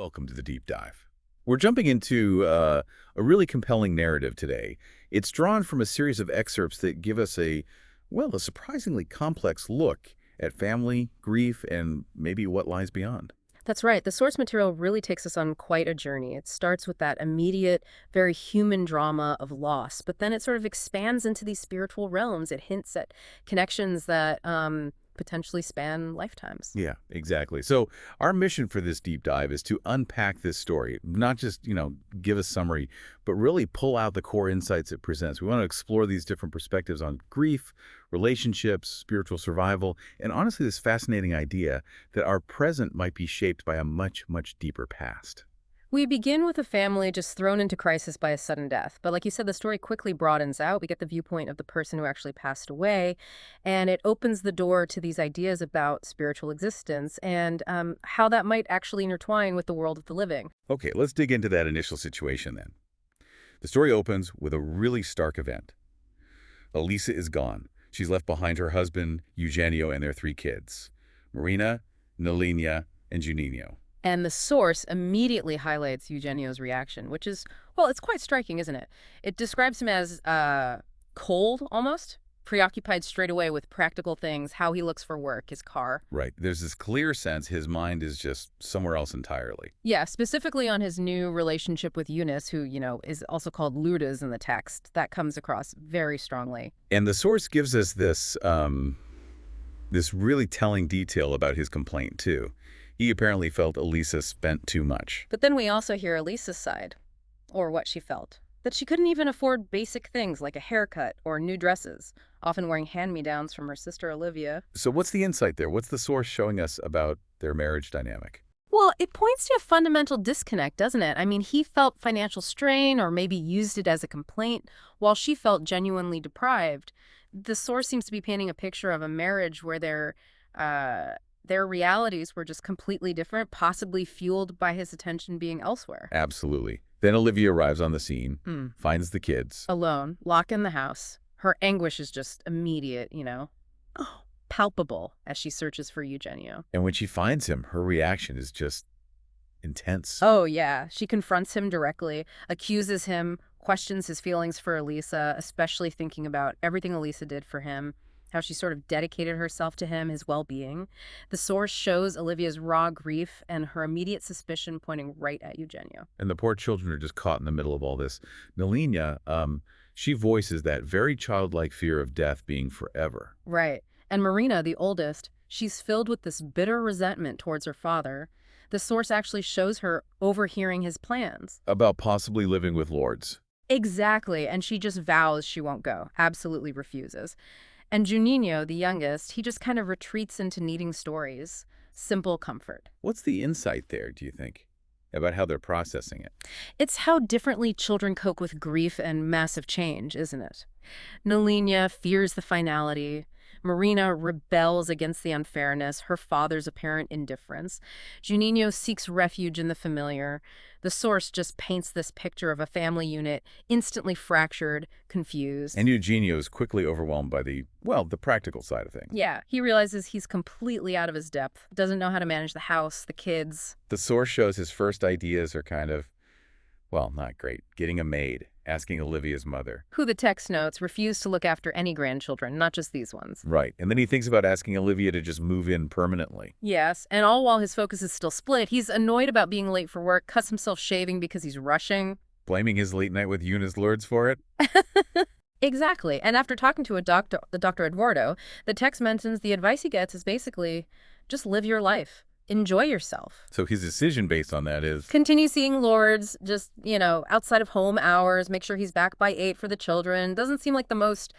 Welcome to the deep dive. We're jumping into a really compelling narrative today. It's drawn from a series of excerpts that give us a surprisingly complex look at family, grief, and maybe what lies beyond. That's right. The source material really takes us on quite a journey. It starts with that immediate, very human drama of loss, but then it sort of expands into these spiritual realms. It hints at connections that potentially span lifetimes. Yeah, exactly. So our mission for this deep dive is to unpack this story, not just, give a summary, but really pull out the core insights it presents. We want to explore these different perspectives on grief, relationships, spiritual survival, and honestly, this fascinating idea that our present might be shaped by a much, much deeper past. We begin with a family just thrown into crisis by a sudden death. But like you said, the story quickly broadens out. We get the viewpoint of the person who actually passed away, and it opens the door to these ideas about spiritual existence and how that might actually intertwine with the world of the living. Okay, let's dig into that initial situation then. The story opens with a really stark event. Elisa is gone. She's left behind her husband, Eugenio, and their three kids, Marina, Nelinia, and Juninho. And the source immediately highlights Eugenio's reaction, which is, well, it's quite striking, isn't it? It describes him as cold, almost, preoccupied straight away with practical things, how he looks for work, his car. Right. There's this clear sense his mind is just somewhere else entirely. Yeah, specifically on his new relationship with Eunice, who, is also called Lourdes in the text. That comes across very strongly. And the source gives us this really telling detail about his complaint, too. He apparently felt Elisa spent too much. But then we also hear Elisa's side, or what she felt, that she couldn't even afford basic things like a haircut or new dresses, often wearing hand-me-downs from her sister Olivia. So what's the insight there? What's the source showing us about their marriage dynamic? Well, it points to a fundamental disconnect, doesn't it? I mean, he felt financial strain or maybe used it as a complaint, while she felt genuinely deprived. The source seems to be painting a picture of a marriage where their realities were just completely different, possibly fueled by his attention being elsewhere. Absolutely. Then Olivia arrives on the scene, finds the kids. Alone, locked in the house. Her anguish is just immediate, palpable as she searches for Eugenio. And when she finds him, her reaction is just intense. Oh, yeah. She confronts him directly, accuses him, questions his feelings for Elisa, especially thinking about everything Elisa did for him, how she sort of dedicated herself to him, his well-being. The source shows Olivia's raw grief and her immediate suspicion pointing right at Eugenio. And the poor children are just caught in the middle of all this. Nelinia, she voices that very childlike fear of death being forever. Right. And Marina, the oldest, she's filled with this bitter resentment towards her father. The source actually shows her overhearing his plans. About possibly living with Lourdes. Exactly. And she just vows she won't go, absolutely refuses. And Juninho, the youngest, he just kind of retreats into needing stories, simple comfort. What's the insight there, do you think, about how they're processing it? It's how differently children cope with grief and massive change, isn't it? Nelinia fears the finality. Marina rebels against the unfairness, her father's apparent indifference. Juninho seeks refuge in the familiar. The source just paints this picture of a family unit instantly fractured, confused. And Eugenio is quickly overwhelmed by the practical side of things. Yeah, he realizes he's completely out of his depth, doesn't know how to manage the house, the kids. The source shows his first ideas are kind of, not great. Getting a maid, asking Olivia's mother. Who, the text notes, refused to look after any grandchildren, not just these ones. Right. And then he thinks about asking Olivia to just move in permanently. Yes, and all while his focus is still split, he's annoyed about being late for work, cuts himself shaving because he's rushing. Blaming his late night with Eunice Lourdes for it? Exactly. And after talking to the Dr. Eduardo, the text mentions the advice he gets is basically, just live your life. Enjoy yourself. So his decision based on that is? Continue seeing Lourdes, just, outside of home hours, make sure he's back by 8 for the children. Doesn't seem like the most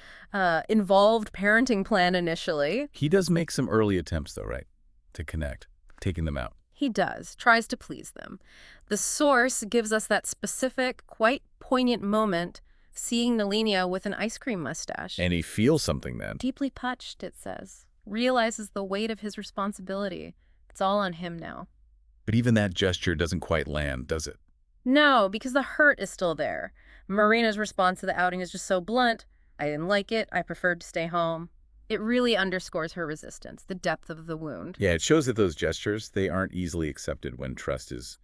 involved parenting plan initially. He does make some early attempts, though, right? To connect, taking them out. He does, tries to please them. The source gives us that specific, quite poignant moment, seeing Nelinia with an ice cream mustache. And he feels something then. Deeply touched, it says. Realizes the weight of his responsibility. It's all on him now. But even that gesture doesn't quite land, does it? No, because the hurt is still there. Marina's response to the outing is just so blunt. I didn't like it. I preferred to stay home. It really underscores her resistance, the depth of the wound. Yeah, it shows that those gestures, they aren't easily accepted when trust is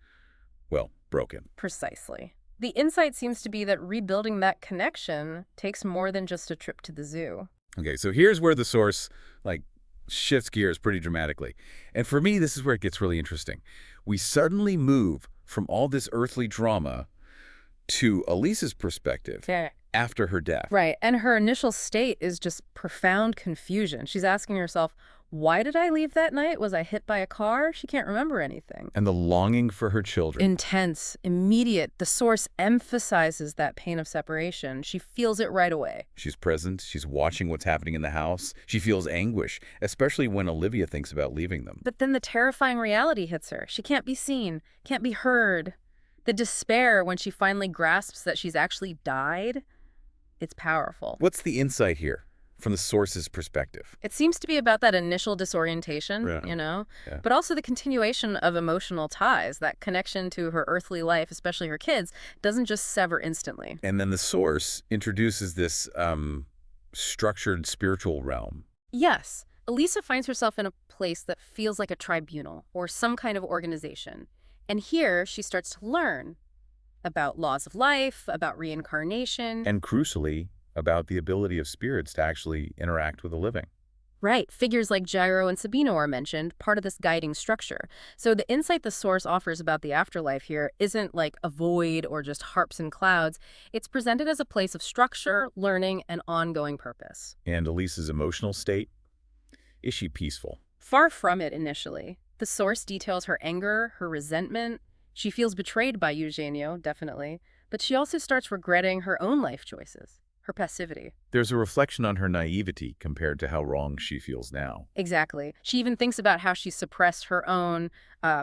well, broken. Precisely. The insight seems to be that rebuilding that connection takes more than just a trip to the zoo. Okay, so here's where the source, like, shifts gears pretty dramatically. And for me, this is where it gets really interesting. We suddenly move from all this earthly drama to Elisa's perspective Yeah. after her death. Right. And her initial state is just profound confusion. She's asking herself, why did I leave that night? Was I hit by a car? She can't remember anything. And the longing for her children. Intense, immediate. The source emphasizes that pain of separation. She feels it right away. She's present. She's watching what's happening in the house. She feels anguish, especially when Olivia thinks about leaving them. But then the terrifying reality hits her. She can't be seen, can't be heard. The despair when she finally grasps that she's actually died, it's powerful. What's the insight here from the source's perspective? It seems to be about that initial disorientation, Yeah. but also the continuation of emotional ties. That connection to her earthly life, especially her kids, doesn't just sever instantly. And then the source introduces this structured spiritual realm. Yes, Elisa finds herself in a place that feels like a tribunal or some kind of organization. And here she starts to learn about laws of life, about reincarnation. And crucially, about the ability of spirits to actually interact with the living. Right. Figures like Gyro and Sabino are mentioned, part of this guiding structure. So the insight the source offers about the afterlife here isn't like a void or just harps and clouds. It's presented as a place of structure, learning, and ongoing purpose. And Elisa's emotional state? Is she peaceful? Far from it initially. The source details her anger, her resentment. She feels betrayed by Eugenio, definitely. But she also starts regretting her own life choices, her passivity. There's a reflection on her naivety compared to how wrong she feels now. Exactly. She even thinks about how she suppressed her own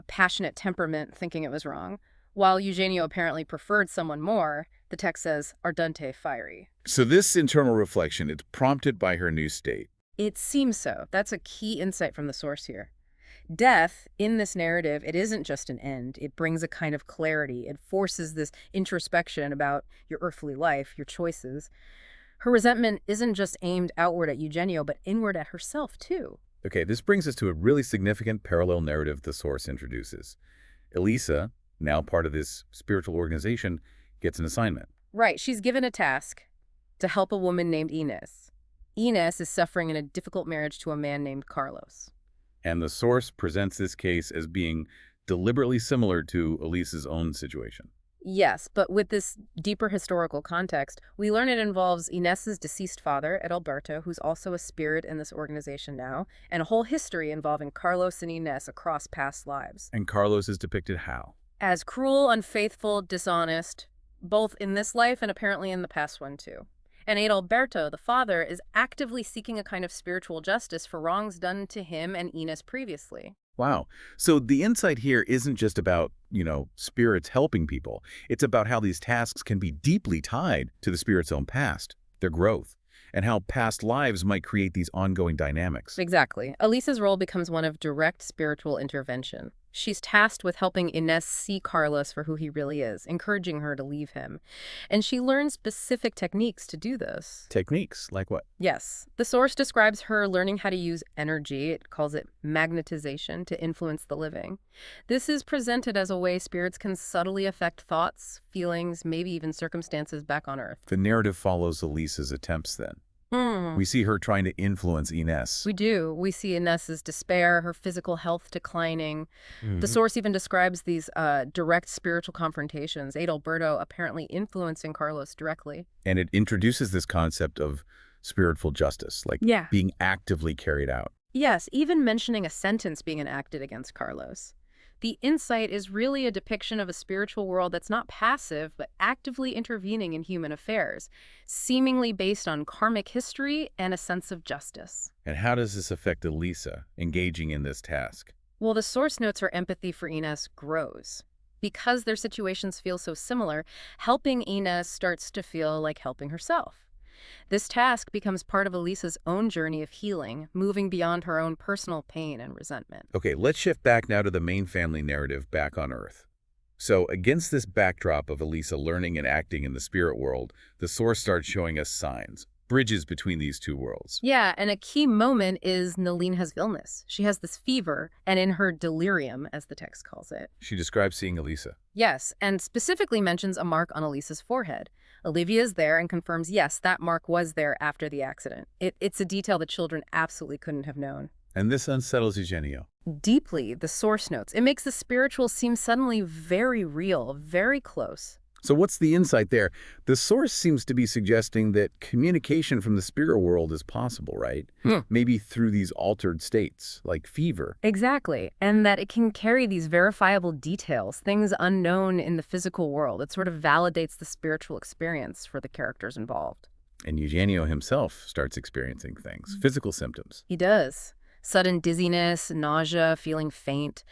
passionate temperament, thinking it was wrong. While Eugenio apparently preferred someone more, the text says, ardente fiery. So this internal reflection, it's prompted by her new state. It seems so. That's a key insight from the source here. Death, in this narrative, it isn't just an end. It brings a kind of clarity. It forces this introspection about your earthly life, your choices. Her resentment isn't just aimed outward at Eugenio, but inward at herself, too. Okay, this brings us to a really significant parallel narrative the source introduces. Elisa, now part of this spiritual organization, gets an assignment. Right, she's given a task to help a woman named Inés. Inés is suffering in a difficult marriage to a man named Carlos. And the source presents this case as being deliberately similar to Elisa's own situation. Yes, but with this deeper historical context, we learn it involves Inés's deceased father, Adalberto, who's also a spirit in this organization now, and a whole history involving Carlos and Inés across past lives. And Carlos is depicted how? As cruel, unfaithful, dishonest, both in this life and apparently in the past one too. And Adalberto, the father, is actively seeking a kind of spiritual justice for wrongs done to him and Inés previously. Wow. So the insight here isn't just about, spirits helping people. It's about how these tasks can be deeply tied to the spirit's own past, their growth, and how past lives might create these ongoing dynamics. Exactly. Elisa's role becomes one of direct spiritual intervention. She's tasked with helping Inés see Carlos for who he really is, encouraging her to leave him. And she learns specific techniques to do this. Techniques? Like what? Yes. The source describes her learning how to use energy, it calls it magnetization, to influence the living. This is presented as a way spirits can subtly affect thoughts, feelings, maybe even circumstances back on Earth. The narrative follows Elisa's attempts then. We see her trying to influence Inés. We do. We see Inés's despair, her physical health declining. The source even describes these direct spiritual confrontations, Adalberto apparently influencing Carlos directly. And it introduces this concept of spiritual justice, like being actively carried out. Yes, even mentioning a sentence being enacted against Carlos. The insight is really a depiction of a spiritual world that's not passive, but actively intervening in human affairs, seemingly based on karmic history and a sense of justice. And how does this affect Elisa engaging in this task? Well, the source notes her empathy for Inés grows. Because their situations feel so similar, helping Inés starts to feel like helping herself. This task becomes part of Elisa's own journey of healing, moving beyond her own personal pain and resentment. Okay, let's shift back now to the main family narrative back on Earth. So against this backdrop of Elisa learning and acting in the spirit world, the source starts showing us signs. bridges between these two worlds. Yeah, and a key moment is Nalina's illness. She has this fever, and in her delirium, as the text calls it. She describes seeing Elisa. Yes, and specifically mentions a mark on Elisa's forehead. Olivia is there and confirms, yes, that mark was there after the accident. It's a detail the children absolutely couldn't have known. And this unsettles Eugenio. Deeply, the source notes. It makes the spiritual seem suddenly very real, very close. So what's the insight there? The source seems to be suggesting that communication from the spirit world is possible, right? Maybe through these altered states, like fever. Exactly, and that it can carry these verifiable details, things unknown in the physical world. It sort of validates the spiritual experience for the characters involved. And Eugenio himself starts experiencing things, physical symptoms. He does. Sudden dizziness, nausea, feeling faint.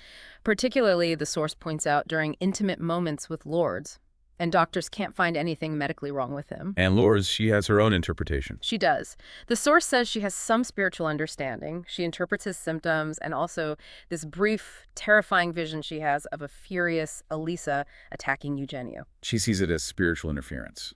Particularly, the source points out, during intimate moments with Lourdes. And doctors can't find anything medically wrong with him. And Lourdes, she has her own interpretation. She does. The source says she has some spiritual understanding. She interprets his symptoms and also this brief, terrifying vision she has of a furious Elisa attacking Eugenio. She sees it as spiritual interference.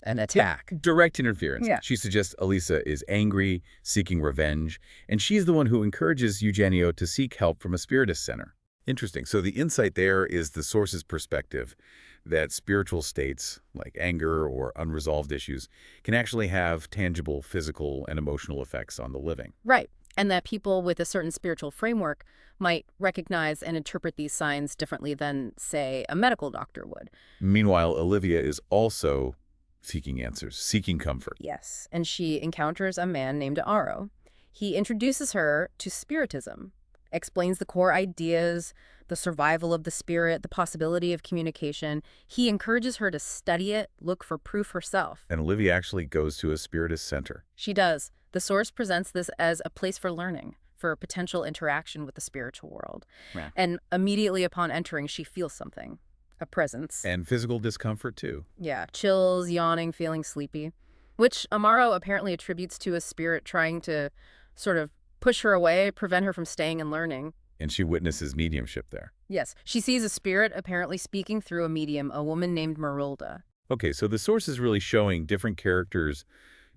An attack. Direct interference. Yeah. She suggests Elisa is angry, seeking revenge, and she's the one who encourages Eugenio to seek help from a spiritist center. Interesting. So the insight there is the source's perspective that spiritual states, like anger or unresolved issues, can actually have tangible physical and emotional effects on the living. Right. And that people with a certain spiritual framework might recognize and interpret these signs differently than, say, a medical doctor would. Meanwhile, Olivia is also seeking answers, seeking comfort. Yes. And she encounters a man named Aro. He introduces her to Spiritism, explains the core ideas, the survival of the spirit, the possibility of communication. He encourages her to study it, look for proof herself. And Olivia actually goes to a spiritist center. She does. The source presents this as a place for learning, for potential interaction with the spiritual world. Yeah. And immediately upon entering, she feels something, a presence. And physical discomfort, too. Yeah, chills, yawning, feeling sleepy, which Amaro apparently attributes to a spirit trying to sort of push her away, prevent her from staying and learning. And she witnesses mediumship there. Yes, she sees a spirit apparently speaking through a medium, a woman named Marilda. Okay, so the source is really showing different characters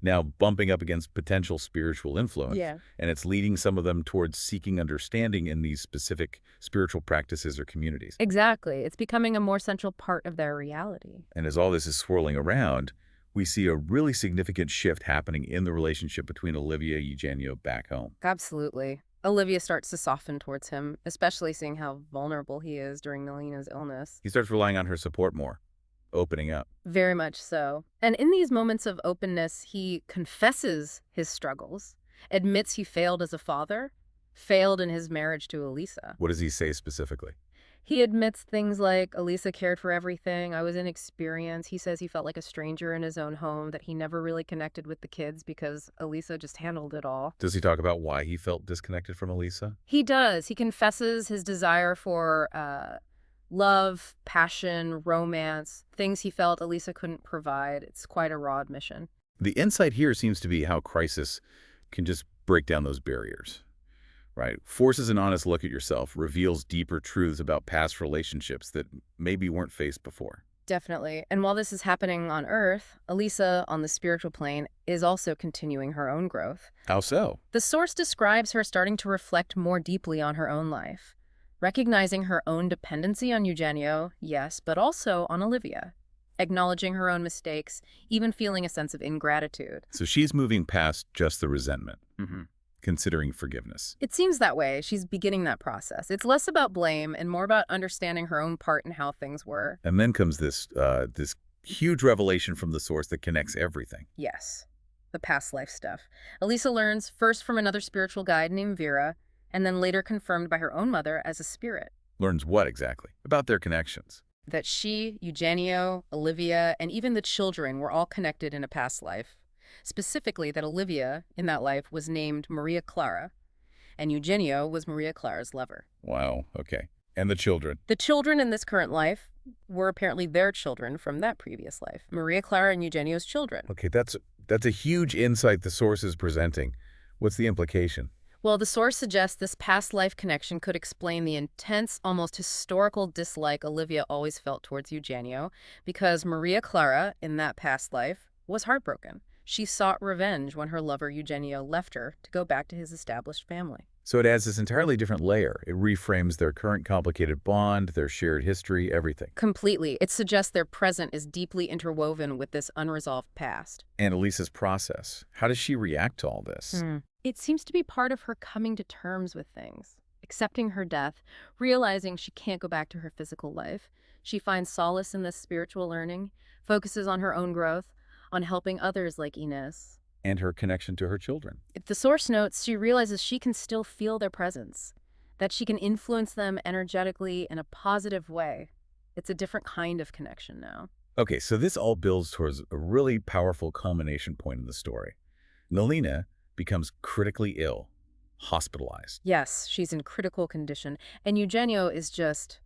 now bumping up against potential spiritual influence. Yeah. And it's leading some of them towards seeking understanding in these specific spiritual practices or communities. Exactly. It's becoming a more central part of their reality. And as all this is swirling around, we see a really significant shift happening in the relationship between Olivia and Eugenio back home. Absolutely. Olivia starts to soften towards him, especially seeing how vulnerable he is during Nalina's illness. He starts relying on her support more, opening up. Very much so. And in these moments of openness, he confesses his struggles, admits he failed as a father, failed in his marriage to Elisa. What does he say specifically? He admits things like, Elisa cared for everything, I was inexperienced. He says he felt like a stranger in his own home, that he never really connected with the kids because Elisa just handled it all. Does he talk about why he felt disconnected from Elisa? He does. He confesses his desire for love, passion, romance, things he felt Elisa couldn't provide. It's quite a raw admission. The insight here seems to be how crisis can just break down those barriers. Right? Forces an honest look at yourself, reveals deeper truths about past relationships that maybe weren't faced before. Definitely. And while this is happening on Earth, Elisa, on the spiritual plane, is also continuing her own growth. How so? The source describes her starting to reflect more deeply on her own life, recognizing her own dependency on Eugenio, yes, but also on Olivia, acknowledging her own mistakes, even feeling a sense of ingratitude. So she's moving past just the resentment. Considering forgiveness. It seems that way. She's beginning that process. It's less about blame and more about understanding her own part in how things were. And then comes this huge revelation from the source that connects everything. Yes, the past life stuff. Elisa learns first from another spiritual guide named Vera, and then later confirmed by her own mother as a spirit. Learns what exactly? About their connections. That she, Eugenio, Olivia, and even the children were all connected in a past life. Specifically that Olivia, in that life, was named Maria Clara, and Eugenio was Maria Clara's lover. Wow, okay. And the children? The children in this current life were apparently their children from that previous life. Maria Clara and Eugenio's children. Okay, that's a huge insight the source is presenting. What's the implication? Well, the source suggests this past life connection could explain the intense, almost historical dislike Olivia always felt towards Eugenio, because Maria Clara, in that past life, was heartbroken. She sought revenge when her lover Eugenio left her to go back to his established family. So it adds this entirely different layer. It reframes their current complicated bond, their shared history, everything. Completely. It suggests their present is deeply interwoven with this unresolved past. And Elisa's process. How does she react to all this? It seems to be part of her coming to terms with things, accepting her death, realizing she can't go back to her physical life. She finds solace in this spiritual learning, focuses on her own growth, on helping others like Inés. And her connection to her children. If the source notes, she realizes she can still feel their presence, that she can influence them energetically in a positive way. It's a different kind of connection now. Okay, so this all builds towards a really powerful culmination point in the story. Nalina becomes critically ill, hospitalized. Yes, she's in critical condition, and Eugenio is just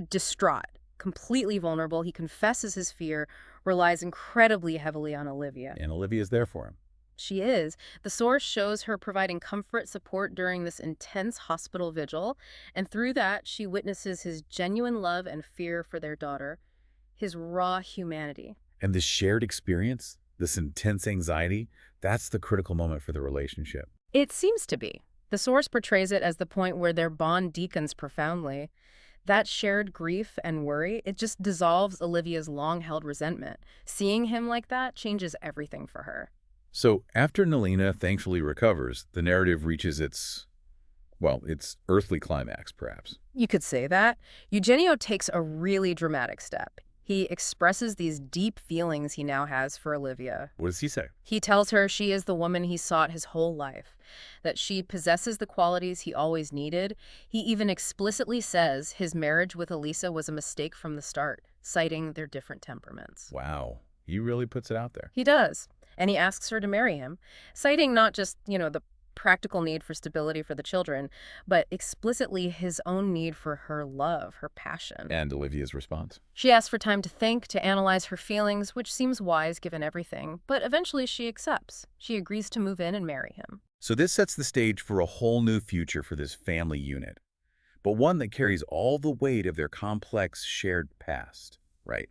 distraught, completely vulnerable. He confesses his fear, relies incredibly heavily on Olivia. And Olivia's there for him. She is. The source shows her providing comfort, support during this intense hospital vigil, and through that, she witnesses his genuine love and fear for their daughter, his raw humanity. And this shared experience, this intense anxiety, that's the critical moment for the relationship. It seems to be. The source portrays it as the point where their bond deepens profoundly. That shared grief and worry, it just dissolves Olivia's long-held resentment. Seeing him like that changes everything for her. So after Nalina thankfully recovers, the narrative reaches its earthly climax, perhaps. You could say that. Eugenio takes a really dramatic step. He expresses these deep feelings he now has for Olivia. What does he say? He tells her she is the woman he sought his whole life, that she possesses the qualities he always needed. He even explicitly says his marriage with Elisa was a mistake from the start, citing their different temperaments. Wow, he really puts it out there. He does. And he asks her to marry him, citing not just, the practical need for stability for the children, but explicitly his own need for her love, her passion. And Olivia's response? She asks for time to think, to analyze her feelings, which seems wise given everything, but eventually she accepts. She agrees to move in and marry him. So this sets the stage for a whole new future for this family unit, but one that carries all the weight of their complex shared past, right?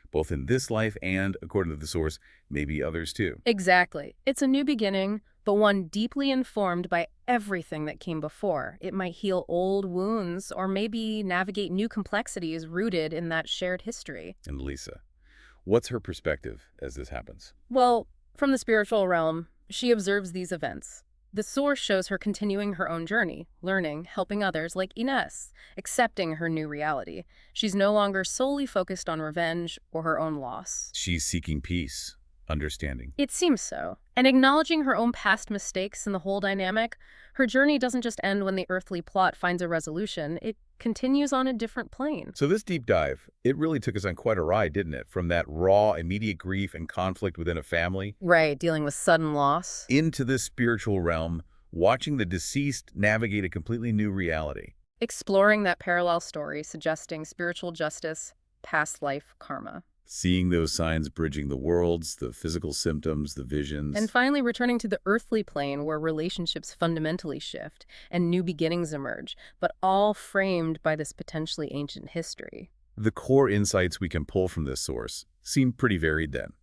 Both in this life and, according to the source, maybe others too. Exactly. It's a new beginning, but one deeply informed by everything that came before. It might heal old wounds or maybe navigate new complexities rooted in that shared history. And Lisa, what's her perspective as this happens? Well, from the spiritual realm, she observes these events. The source shows her continuing her own journey, learning, helping others like Inés, accepting her new reality. She's no longer solely focused on revenge or her own loss. She's seeking peace, understanding. It seems so. And acknowledging her own past mistakes in the whole dynamic, her journey doesn't just end when the earthly plot finds a resolution. It continues on a different plane. So this deep dive, it really took us on quite a ride, didn't it? From that raw, immediate grief and conflict within a family. Right, dealing with sudden loss. Into this spiritual realm, watching the deceased navigate a completely new reality. Exploring that parallel story, suggesting spiritual justice, past life karma. Seeing those signs bridging the worlds, the physical symptoms, the visions. And finally returning to the earthly plane where relationships fundamentally shift and new beginnings emerge, but all framed by this potentially ancient history. The core insights we can pull from this source seem pretty varied then.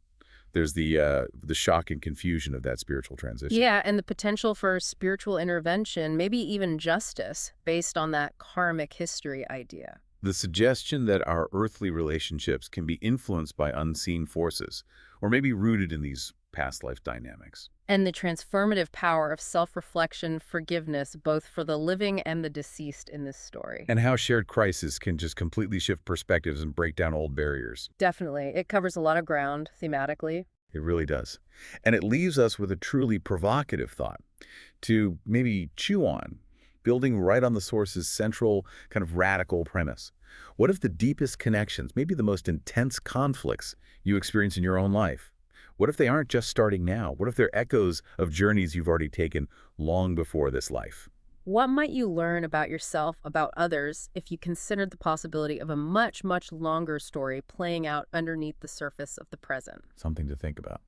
There's the shock and confusion of that spiritual transition. Yeah, and the potential for spiritual intervention, maybe even justice, based on that karmic history idea. The suggestion that our earthly relationships can be influenced by unseen forces, or maybe rooted in these past life dynamics. And the transformative power of self-reflection, forgiveness, both for the living and the deceased in this story. And how shared crisis can just completely shift perspectives and break down old barriers. Definitely. It covers a lot of ground thematically. It really does. And it leaves us with a truly provocative thought to maybe chew on, building right on the source's central kind of radical premise. What if the deepest connections, maybe the most intense conflicts you experience in your own life, what if they aren't just starting now? What if they're echoes of journeys you've already taken long before this life? What might you learn about yourself, about others, if you considered the possibility of a much, much longer story playing out underneath the surface of the present? Something to think about.